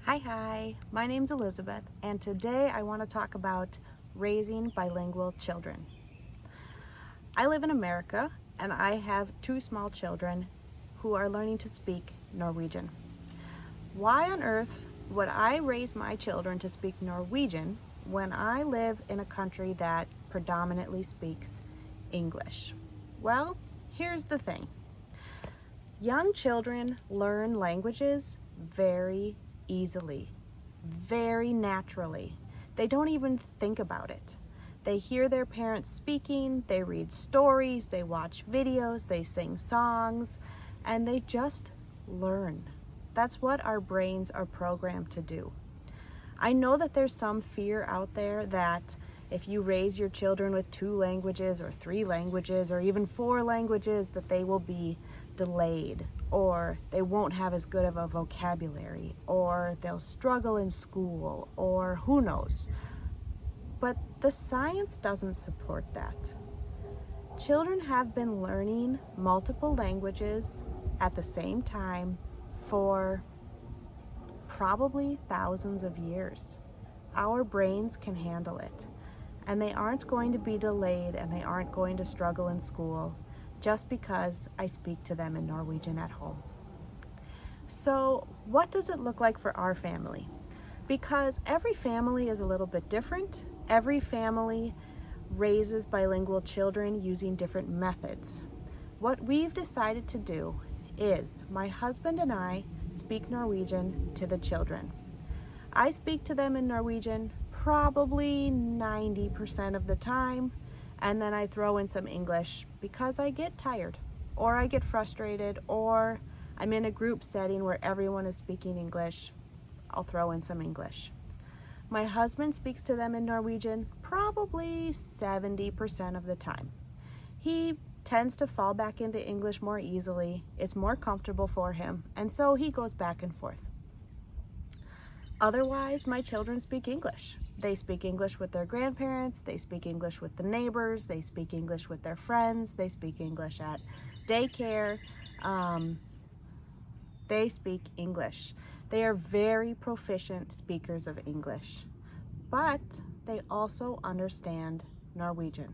Hi, my name's Elizabeth, and today I want to talk about raising bilingual children. I live in America, and I have two small children who are learning to speak Norwegian. Why on earth would I raise my children to speak Norwegian when I live in a country that predominantly speaks English? Well, here's the thing. Young children learn languages very easily, very naturally. They don't even think about it. They hear their parents speaking, they read stories, they watch videos, they sing songs, and they just learn. That's what our brains are programmed to do. I know that there's some fear out there that if you raise your children with 2 languages or 3 languages or even 4 languages, that they will be delayed, or they won't have as good of a vocabulary, or they'll struggle in school, or who knows. But the science doesn't support that. Children have been learning multiple languages at the same time for probably thousands of years. Our brains can handle it, and they aren't going to be delayed, and they aren't going to struggle in school just because I speak to them in Norwegian at home. So what does it look like for our family? Because every family is a little bit different. Every family raises bilingual children using different methods. What we've decided to do is my husband and I speak Norwegian to the children. I speak to them in Norwegian probably 90% of the time, and then I throw in some English because I get tired, or I get frustrated, or I'm in a group setting where everyone is speaking English. I'll throw in some English. My husband speaks to them in Norwegian probably 70% of the time. He tends to fall back into English more easily. It's more comfortable for him, and so he goes back and forth. Otherwise, my children speak English. They speak English with their grandparents, they speak English with the neighbors, they speak English with their friends, they speak English at daycare. They speak English. They are very proficient speakers of English, but they also understand Norwegian.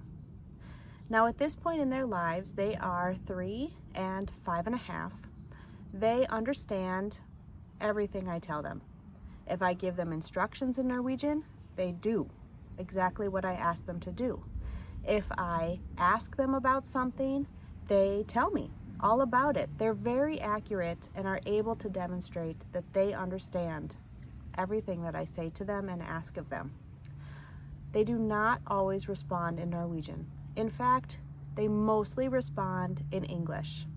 Now, at this point in their lives, they are 3 and 5.5. They understand everything I tell them. If I give them instructions in Norwegian, they do exactly what I ask them to do. If I ask them about something, they tell me all about it. They're very accurate and are able to demonstrate that they understand everything that I say to them and ask of them. They do not always respond in Norwegian. In fact, they mostly respond in English.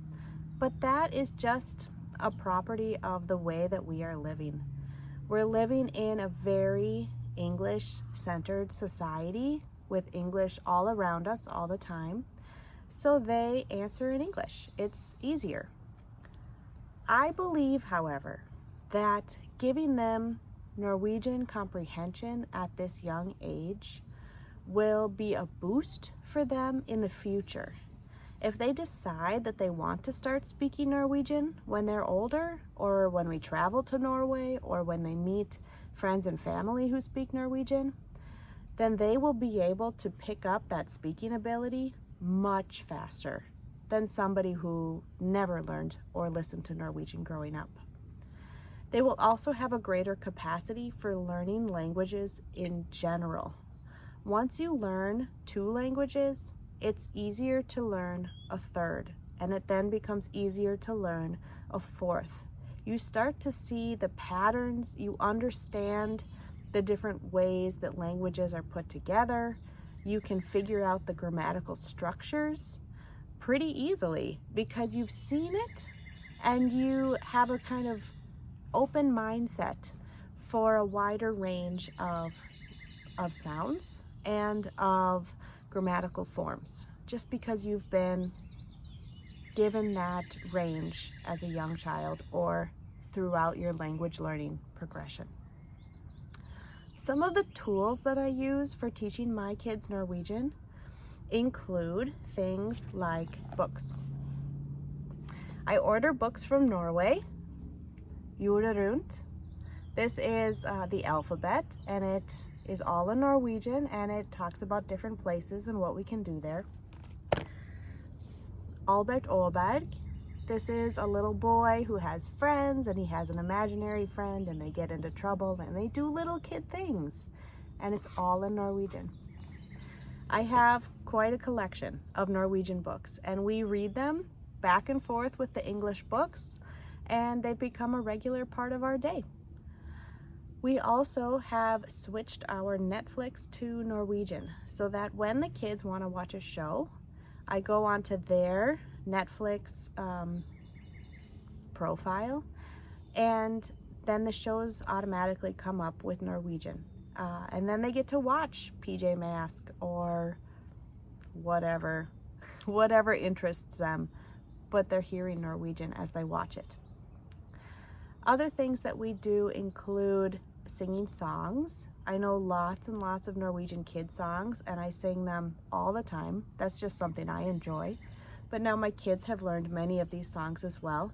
But that is just a property of the way that we are living. We're living in a very English-centered society with English all around us all the time, so they answer in English. It's easier. I believe, however, that giving them Norwegian comprehension at this young age will be a boost for them in the future. If they decide that they want to start speaking Norwegian when they're older, or when we travel to Norway, or when they meet friends and family who speak Norwegian, then they will be able to pick up that speaking ability much faster than somebody who never learned or listened to Norwegian growing up. They will also have a greater capacity for learning languages in general. Once you learn 2 languages, it's easier to learn a 3rd, and it then becomes easier to learn a 4th. You start to see the patterns, you understand the different ways that languages are put together. You can figure out the grammatical structures pretty easily because you've seen it, and you have a kind of open mindset for a wider range of sounds and of grammatical forms, just because you've been given that range as a young child or throughout your language learning progression. Some of the tools that I use for teaching my kids Norwegian include things like books. I order books from Norway, Jorda Rundt, This is the alphabet, and it is all in Norwegian, and it talks about different places and what we can do there. Albert Åberg. This is a little boy who has friends, and he has an imaginary friend, and they get into trouble, and they do little kid things, and it's all in Norwegian. I have quite a collection of Norwegian books, and we read them back and forth with the English books, and they've become a regular part of our day. We also have switched our Netflix to Norwegian so that when the kids want to watch a show, I go onto their Netflix profile, and then the shows automatically come up with Norwegian. And then they get to watch PJ Mask or whatever interests them, but they're hearing Norwegian as they watch it. Other things that we do include singing songs. I know lots and lots of Norwegian kid songs, and I sing them all the time. That's just something I enjoy. But now my kids have learned many of these songs as well.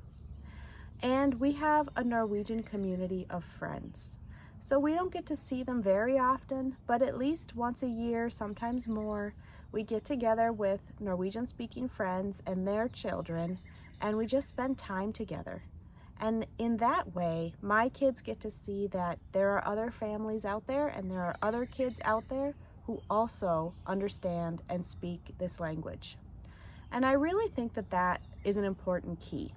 And we have a Norwegian community of friends. So we don't get to see them very often, but at least once a year, sometimes more, we get together with Norwegian-speaking friends and their children, and we just spend time together. And in that way, my kids get to see that there are other families out there, and there are other kids out there who also understand and speak this language. And I really think that that is an important key,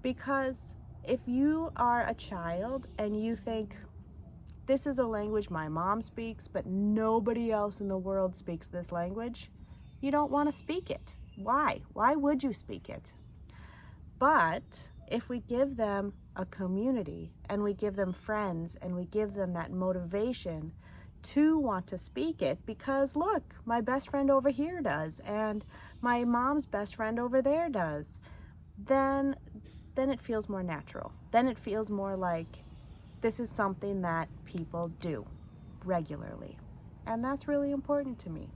because if you are a child and you think, this is a language my mom speaks, but nobody else in the world speaks this language, you don't want to speak it. Why? Why would you speak it? But if we give them a community, and we give them friends, and we give them that motivation to want to speak it, because look, my best friend over here does, and my mom's best friend over there does, then it feels more natural. Then it feels more like this is something that people do regularly. And that's really important to me.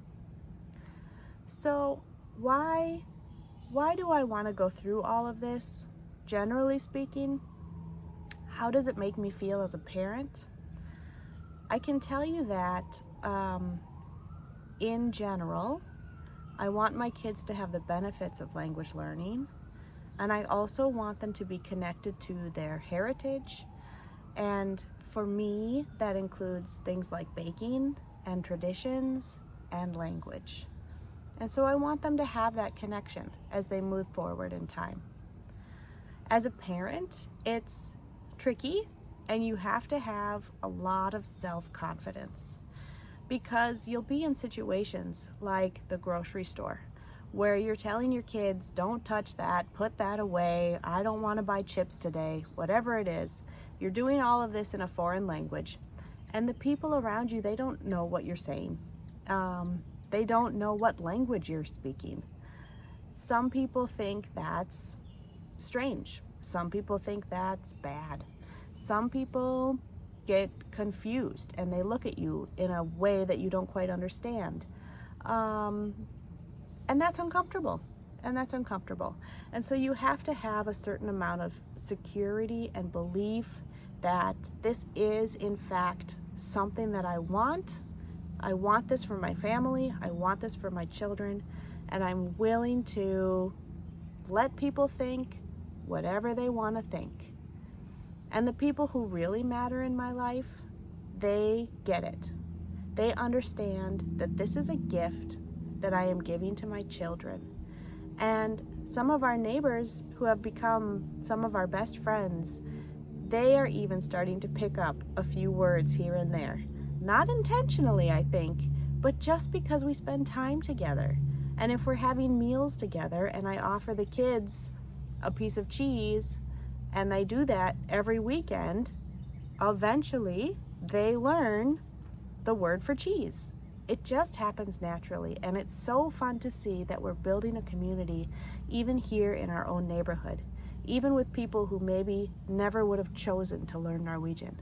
So why do I want to go through all of this? Generally speaking, how does it make me feel as a parent? I can tell you that in general, I want my kids to have the benefits of language learning, and I also want them to be connected to their heritage. And for me, that includes things like baking and traditions and language. And so I want them to have that connection as they move forward in time. As a parent, it's tricky, and you have to have a lot of self-confidence, because you'll be in situations like the grocery store where you're telling your kids, don't touch that, put that away, I don't want to buy chips today, whatever it is. You're doing all of this in a foreign language, and the people around you, they don't know what you're saying. They don't know what language you're speaking. Some people think that's strange. Some people think that's bad. Some people get confused and they look at you in a way that you don't quite understand. And that's uncomfortable. And so you have to have a certain amount of security and belief that this is in fact something that I want. I want this for my family. I want this for my children. And I'm willing to let people think whatever they want to think. And the people who really matter in my life, they get it. They understand that this is a gift that I am giving to my children. And some of our neighbors who have become some of our best friends, they are even starting to pick up a few words here and there. Not intentionally, I think, but just because we spend time together. And if we're having meals together and I offer the kids a piece of cheese, and I do that every weekend, eventually they learn the word for cheese. It just happens naturally, and it's so fun to see that we're building a community even here in our own neighborhood, even with people who maybe never would have chosen to learn Norwegian.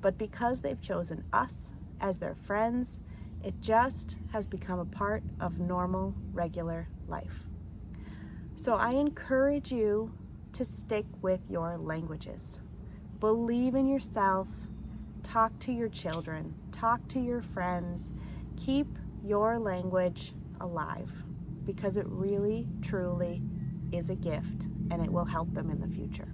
But because they've chosen us as their friends, it just has become a part of normal, regular life. So I encourage you to stick with your languages. Believe in yourself, talk to your children, talk to your friends, keep your language alive, because it really, truly is a gift and it will help them in the future.